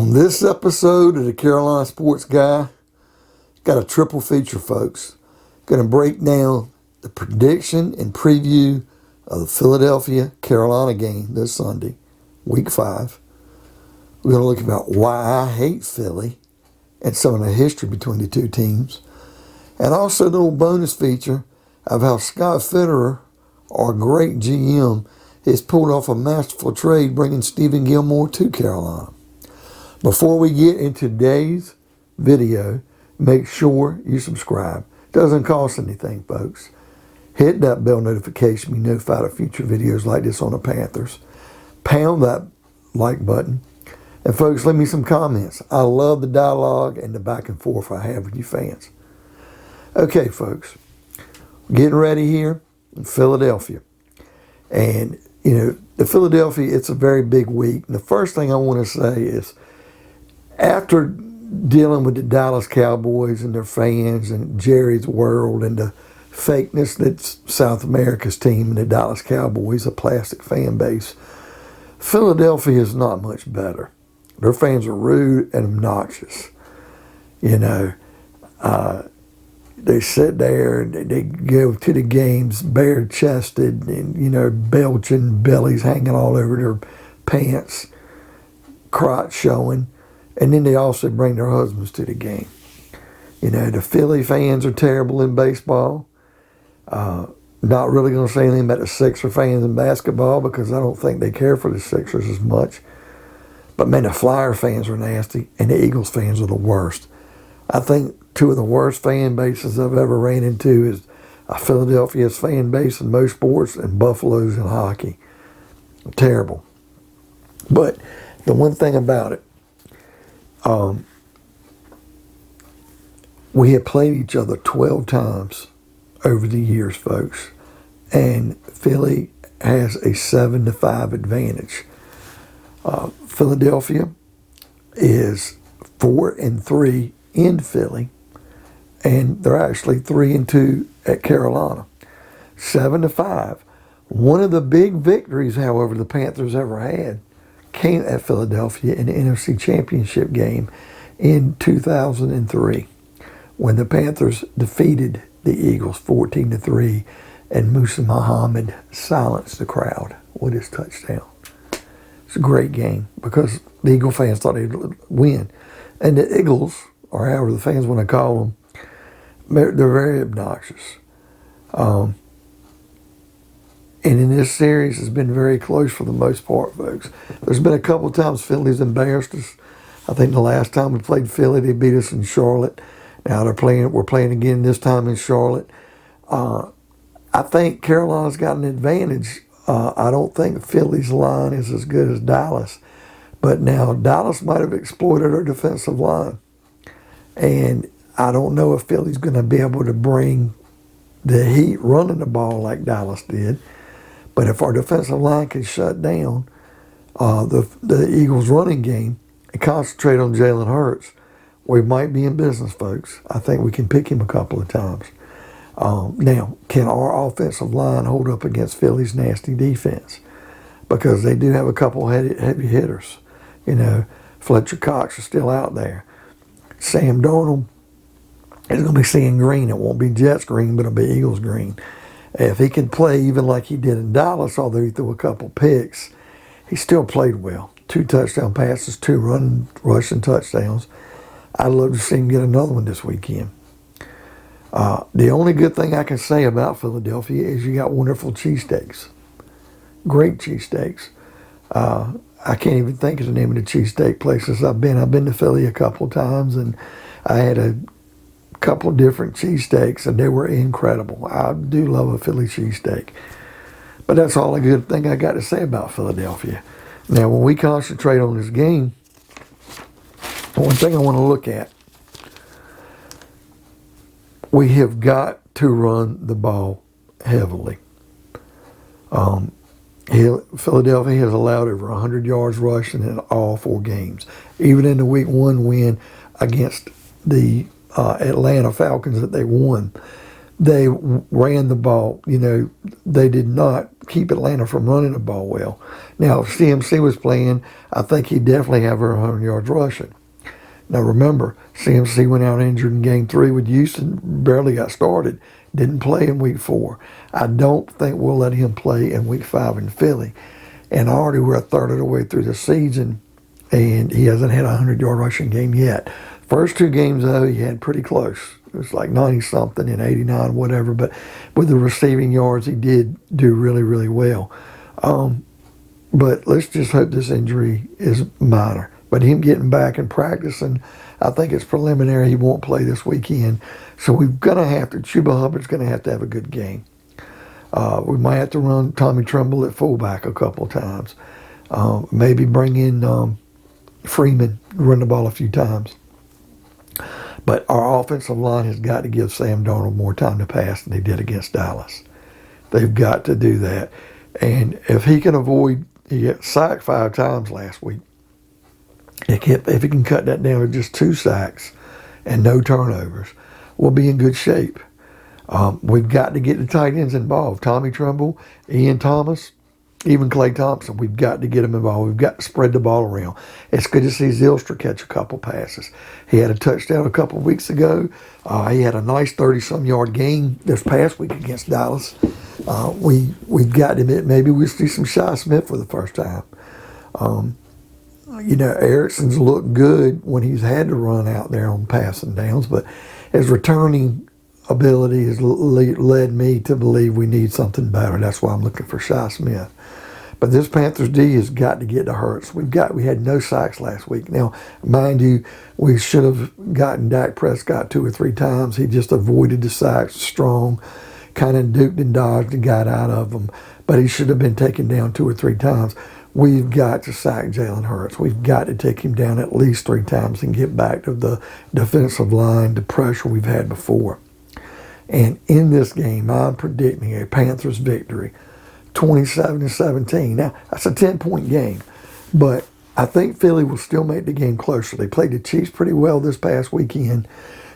On this episode of the Carolina Sports Guy, got a triple feature, folks. Going to break down the prediction and preview of the Philadelphia-Carolina game this Sunday, Week 5. We're going to look about why I hate Philly and some of the history between the two teams. And also the little bonus feature of how Scott Fitterer, our great GM, has pulled off a masterful trade bringing Stephon Gilmore to Carolina. Before we get into today's video, make sure you subscribe. Doesn't cost anything, folks. Hit that bell notification to be notified of future videos like this on the Panthers. Pound that like button. And folks, leave me some comments. I love the dialogue and the back and forth I have with you fans. Okay, folks. Getting ready here in Philadelphia. And, the Philadelphia, it's a very big week. And the first thing I want to say is, after dealing with the Dallas Cowboys and their fans and Jerry's world and the fakeness that's South America's team and the Dallas Cowboys, a plastic fan base, Philadelphia is not much better. Their fans are rude and obnoxious. They sit there and they go to the games bare-chested and, belching, bellies hanging all over their pants, crotch showing. And then they also bring their husbands to the game. The Philly fans are terrible in baseball. Not really going to say anything about the Sixer fans in basketball because I don't think they care for the Sixers as much. But, man, the Flyer fans are nasty, and the Eagles fans are the worst. I think two of the worst fan bases I've ever ran into is Philadelphia's fan base in most sports and Buffalo's in hockey. Terrible. But the one thing about it, we have played each other 12 times over the years, folks, and Philly has a 7-5 advantage. Philadelphia is 4-3 in Philly, and they're actually 3-2 at Carolina. 7-5. One of the big victories, however, the Panthers ever had came at Philadelphia in the NFC Championship game in 2003 when the Panthers defeated the Eagles 14-3 and Musa Muhammad silenced the crowd with his touchdown. It's a great game because the Eagle fans thought they'd win. And the Eagles, or however the fans want to call them, they're very obnoxious. And in this series, it's been very close for the most part, folks. There's been a couple of times Philly's embarrassed us. I think the last time we played Philly, they beat us in Charlotte. Now we're playing again this time in Charlotte. I think Carolina's got an advantage. I don't think Philly's line is as good as Dallas. But now Dallas might have exploited our defensive line. And I don't know if Philly's going to be able to bring the heat running the ball like Dallas did. But if our defensive line can shut down the Eagles' running game and concentrate on Jalen Hurts, we might be in business, folks. I think we can pick him a couple of times. Now, can our offensive line hold up against Philly's nasty defense? Because they do have a couple heavy hitters. Fletcher Cox is still out there. Sam Darnold is going to be seeing green. It won't be Jets green, but it'll be Eagles green. If he can play even like he did in Dallas, although he threw a couple picks, he still played well. 2 touchdown passes, 2 rushing touchdowns. I'd love to see him get another one this weekend. The only good thing I can say about Philadelphia is you got wonderful cheesesteaks. Great cheesesteaks. I can't even think of the name of the cheesesteak places I've been. I've been to Philly a couple of times, and I had a couple different cheesesteaks, and they were incredible. I do love a Philly cheesesteak. But that's all the good thing I got to say about Philadelphia. Now, when we concentrate on this game, one thing I want to look at, we have got to run the ball heavily. Philadelphia has allowed over 100 yards rushing in all 4 games. Even in the Week 1 win against the Atlanta Falcons that they won, they ran the ball. They did not keep Atlanta from running the ball well. Now, if CMC was playing, I think he'd definitely have over 100 yards rushing. Now, remember, CMC went out injured in Game 3 with Houston, barely got started, didn't play in Week 4. I don't think we'll let him play in Week 5 in Philly. And already we're a third of the way through the season, and he hasn't had a 100-yard rushing game yet. First 2 games, though, he had pretty close. It was like 90-something and 89, whatever. But with the receiving yards, he did do really, really well. But let's just hope this injury is minor. But him getting back and practicing, I think it's preliminary. He won't play this weekend. So we're going to have to, Chuba Hubbard's going to have a good game. We might have to run Tommy Tremble at fullback a couple of times. Maybe bring in Freeman, run the ball a few times. But our offensive line has got to give Sam Darnold more time to pass than they did against Dallas. They've got to do that. And if he can avoid, he got sacked 5 times last week. If he can cut that down to just 2 sacks and no turnovers, we'll be in good shape. We've got to get the tight ends involved. Tommy Tremble, Ian Thomas, even Clay Thompson, we've got to get them involved. We've got to spread the ball around. It's good to see Zylstra catch a couple passes. He had a touchdown a couple of weeks ago. He had a nice 30-some yard game this past week against Dallas. We've got to admit, maybe we'll see some Shi Smith for the first time. Erickson's looked good when he's had to run out there on passing downs, but his returning ability has led me to believe we need something better. That's why I'm looking for Shi Smith. But this Panthers D has got to get to Hurts. We had no sacks last week. Now, mind you, we should have gotten Dak Prescott 2 or 3 times. He just avoided the sacks strong, kind of duped and dodged and got out of them. But he should have been taken down 2 or 3 times. We've got to sack Jalen Hurts. We've got to take him down at least 3 times and get back to the defensive line, the pressure we've had before. And in this game, I'm predicting a Panthers victory, 27-17. Now, that's a 10-point game, but I think Philly will still make the game closer. They played the Chiefs pretty well this past weekend.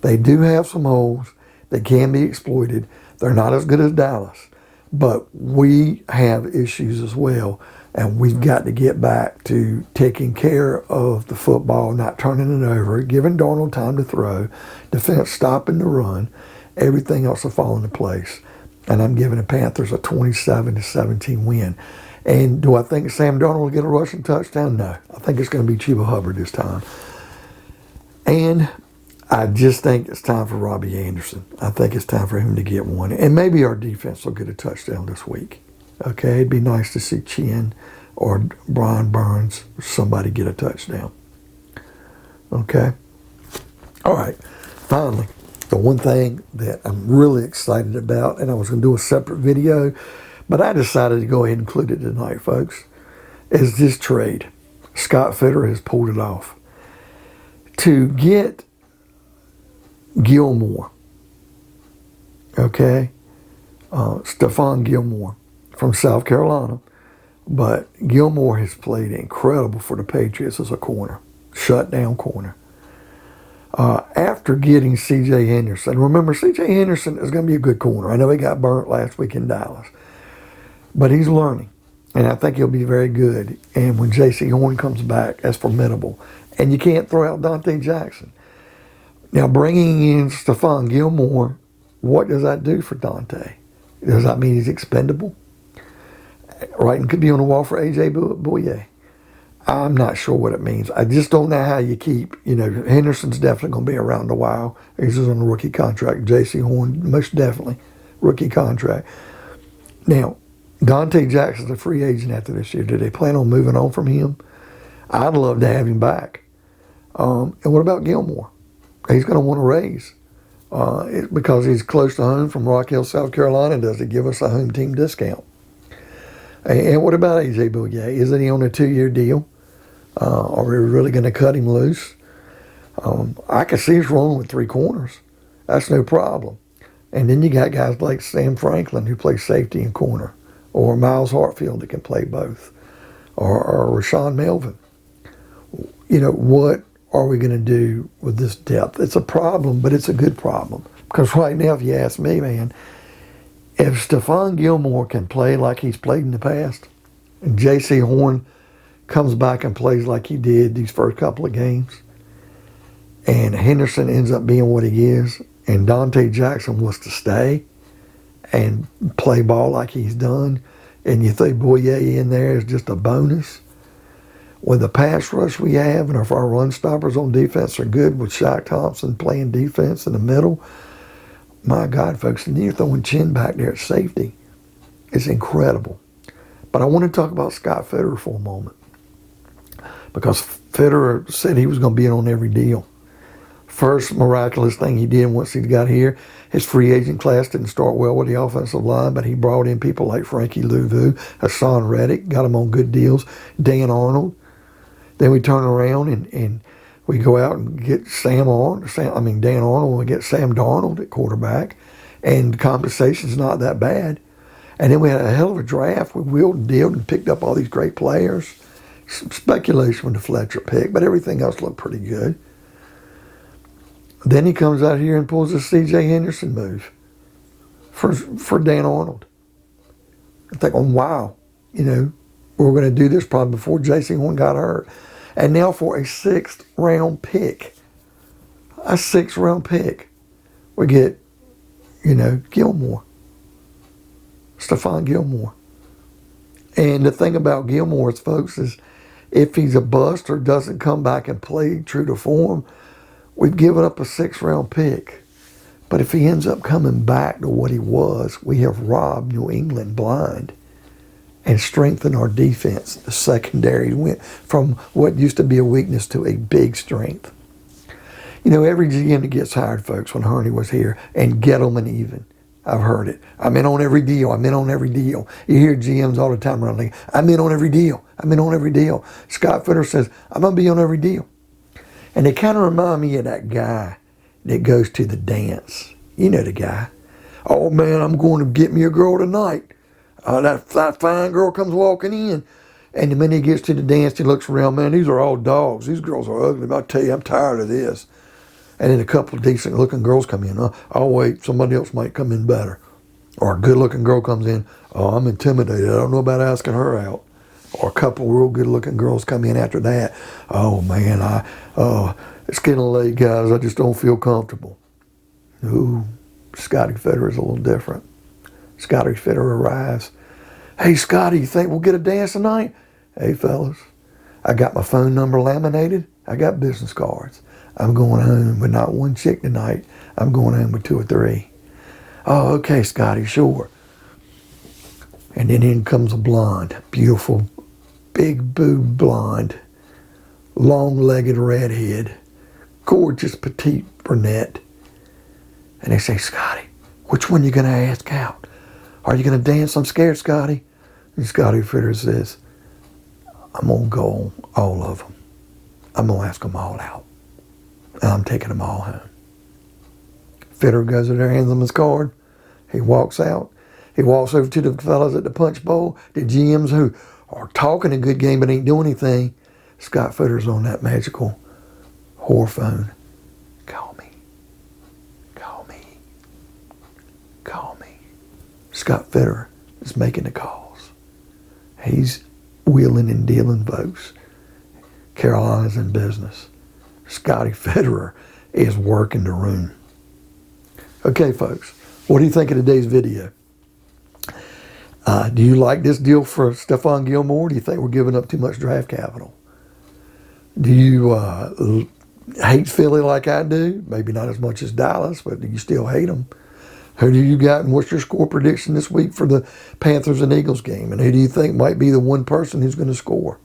They do have some holes that can be exploited. They're not as good as Dallas, but we have issues as well, and we've got to get back to taking care of the football, not turning it over, giving Darnold time to throw, defense stopping the run. Everything else will fall into place. And I'm giving the Panthers a 27-17 win. And do I think Sam Darnold will get a rushing touchdown? No. I think it's going to be Chuba Hubbard this time. And I just think it's time for Robbie Anderson. I think it's time for him to get one. And maybe our defense will get a touchdown this week. Okay? It'd be nice to see Chin or Brian Burns or somebody get a touchdown. Okay? All right. Finally, the one thing that I'm really excited about, and I was going to do a separate video, but I decided to go ahead and include it tonight, folks, is this trade. Scott Fitterer has pulled it off. To get Gilmore, okay, Stephon Gilmore from South Carolina, but Gilmore has played incredible for the Patriots as a corner, shutdown corner. After getting C.J. Henderson, remember C.J. Henderson is going to be a good corner. I know he got burnt last week in Dallas, but he's learning, and I think he'll be very good. And when J.C. Horn comes back, that's formidable. And you can't throw out Dante Jackson. Now, bringing in Stephon Gilmore, what does that do for Dante? Does that mean he's expendable? Writing could be on the wall for A.J. Bouye. I'm not sure what it means. I just don't know how you keep, Henderson's definitely going to be around a while. He's on a rookie contract. J.C. Horn, most definitely, rookie contract. Now, Dante Jackson's a free agent after this year. Do they plan on moving on from him? I'd love to have him back. And what about Gilmore? He's going to want a raise because he's close to home from Rock Hill, South Carolina. Does it give us a home team discount? And what about A.J. Bouye? Isn't he on a 2-year deal? Are we really going to cut him loose? I can see us rolling with 3 corners. That's no problem. And then you got guys like Sam Franklin who plays safety and corner, or Miles Hartfield that can play both, or Rashawn Melvin. What are we going to do with this depth? It's a problem, but it's a good problem. Because right now, if you ask me, man, If Stephon Gilmore can play like he's played in the past, and J.C. Horn comes back and plays like he did these first couple of games, and Henderson ends up being what he is, and Dante Jackson was to stay and play ball like he's done, and you think Boye in there is just a bonus, with the pass rush we have, and if our run stoppers on defense are good with Shaq Thompson playing defense in the middle, my God, folks, and you're throwing Chin back there at safety. It's incredible. But I want to talk about Scott Fitterer for a moment, because Fitterer said he was going to be in on every deal. First miraculous thing he did once he got here, his free agent class didn't start well with the offensive line, but he brought in people like Frankie Louvu, Hassan Reddick, got him on good deals, Dan Arnold. Then we turn around and we go out and get Dan Arnold, and we get Sam Darnold at quarterback, and the compensation's not that bad. And then we had a hell of a draft. We wheeled and dealed and picked up all these great players. Some speculation with the Fletcher pick, but everything else looked pretty good. Then he comes out here and pulls a C.J. Henderson move for Dan Arnold. I'm thinking, wow, we're going to do this probably before J.C. Horn got hurt. And now for a 6th round pick, we get, Gilmore, Stephon Gilmore. And the thing about Gilmore, folks, is if he's a bust or doesn't come back and play true to form, we've given up a 6th round pick. But if he ends up coming back to what he was, we have robbed New England blind and strengthened our defense. The secondary went from what used to be a weakness to a big strength. Every GM that gets hired, folks, when Hurney was here, and Gettleman even, I've heard it. I'm in on every deal. You hear GMs all the time around the league. I'm in on every deal. Scott Fitterer says, I'm going to be on every deal. And they kind of remind me of that guy that goes to the dance. You know the guy. Oh, man, I'm going to get me a girl tonight. That fine girl comes walking in. And the minute he gets to the dance, he looks around, man, these are all dogs. These girls are ugly. But I tell you, I'm tired of this. And then a couple of decent-looking girls come in. I'll wait. Somebody else might come in better. Or a good-looking girl comes in. Oh, I'm intimidated. I don't know about asking her out. Or a couple of real good-looking girls come in after that. Oh, man, it's getting late, guys. I just don't feel comfortable. Ooh, Scotty Fitterer is a little different. Scotty Fitterer arrives. Hey, Scotty, you think we'll get a dance tonight? Hey, fellas, I got my phone number laminated. I got business cards. I'm going home with not one chick tonight. I'm going home with 2 or 3. Oh, okay, Scotty, sure. And then in comes a blonde, beautiful, big boob blonde, long-legged redhead, gorgeous petite brunette. And they say, Scotty, which one you going to ask out? Are you going to dance? I'm scared, Scotty. And Scotty Fitterer says, I'm going to go on all of them. I'm going to ask them all out. And I'm taking them all home. Fitterer goes in there, hands him his card. He walks out. He walks over to the fellas at the punch bowl, the GMs who are talking a good game but ain't doing anything. Scott Fitterer's on that magical whore phone. Call me. Scott Fitterer is making the calls. He's wheeling and dealing folks. Carolina's in business. Scotty Fitterer is working the room. Okay, folks, what do you think of today's video? Do you like this deal for Stephon Gilmore? Do you think we're giving up too much draft capital? Do you hate Philly like I do? Maybe not as much as Dallas, but do you still hate them? Who do you got, and what's your score prediction this week for the Panthers and Eagles game? And who do you think might be the one person who's going to score?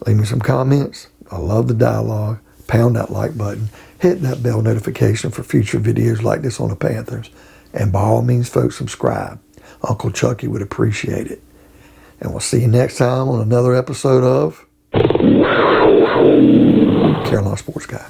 Leave me some comments. I love the dialogue. Pound that like button. Hit that bell notification for future videos like this on the Panthers. And by all means, folks, subscribe. Uncle Chucky would appreciate it. And we'll see you next time on another episode of Carolina Sports Guy.